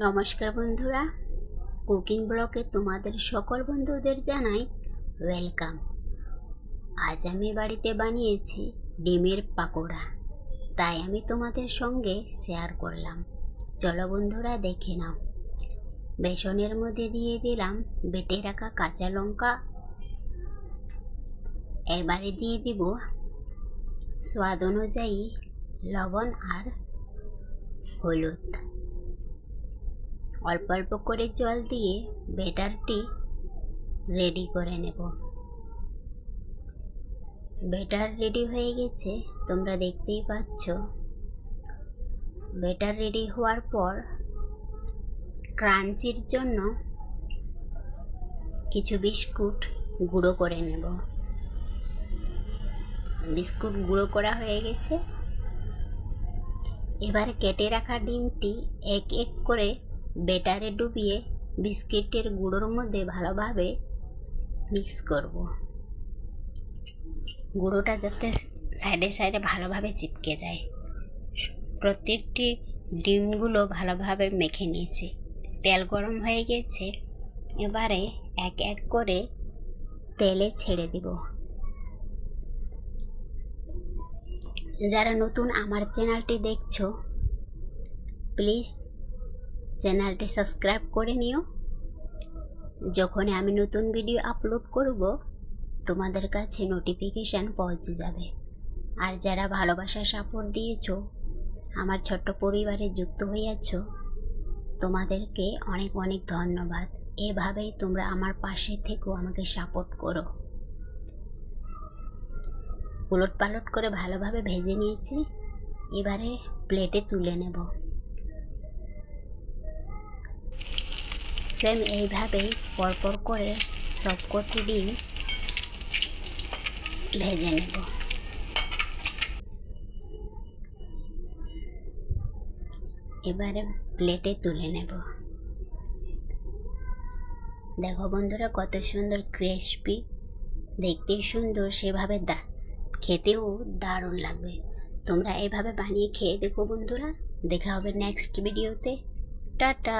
নমস্কার বন্ধুরা, কুকিং ব্লগে তোমাদের সকল বন্ধুদের জানাই ওয়েলকাম। আজ আমি বাড়িতে বানিয়েছি ডিমের পাকোড়া, তাই আমি তোমাদের সঙ্গে শেয়ার করলাম। চলো বন্ধুরা দেখে নাও। বেসনের মধ্যে দিয়ে দিলাম বেটে রাখা কাঁচা লঙ্কা। এবারে দিয়ে দিব স্বাদ অনুযায়ী লবণ আর হলুদ। অল্প অল্প করে জল দিয়ে ব্যাটারটি রেডি করে নেব। ব্যাটার রেডি হয়ে গেছে, তোমরা দেখতেই পাচ্ছ। ব্যাটার রেডি হওয়ার পর ক্রাঞ্চির জন্য কিছু বিস্কুট গুঁড়ো করে নেব। বিস্কুট গুঁড়ো করা হয়ে গেছে। এবার কেটে রাখা ডিমটি এক এক করে ব্যাটারে ডুবিয়ে বিস্কিটের গুঁড়োর মধ্যে ভালোভাবে মিক্স করব। গুঁড়োটা যাতে সাইডে সাইডে ভালোভাবে চিপকে যায়। প্রত্যেকটি ডিমগুলো ভালোভাবে মেখে নিয়েছি। তেল গরম হয়ে গেছে, এবারে এক এক করে তেলে ছেড়ে দিব। যারা নতুন আমার চ্যানেলটি দেখছো, প্লিজ চ্যানেলটি সাবস্ক্রাইব করে নিও। যখন আমি নতুন ভিডিও আপলোড করব, তোমাদের কাছে নোটিফিকেশান পৌঁছে যাবে। আর যারা ভালোবাসা সাপোর্ট দিয়েছো, আমার ছোট্ট পরিবারে যুক্ত হয়েছো, তোমাদেরকে অনেক অনেক ধন্যবাদ। এভাবেই তোমরা আমার পাশে থেকেও আমাকে সাপোর্ট করো। উলট পালট করে ভালোভাবে ভেজে নিয়েছি। এবারে প্লেটে তুলে নেব। সেম এইভাবেই পরপর করে সবকটি ডিম ভেজে নেব। এবারে প্লেটে তুলে নেব। দেখো বন্ধুরা, কত সুন্দর ক্রিসপি, দেখতেই সুন্দর, সেভাবে খেতেও দারুণ লাগবে। তোমরা এভাবে বানিয়ে খেয়ে দেখো বন্ধুরা। দেখা হবে নেক্সট ভিডিওতে। টাটা।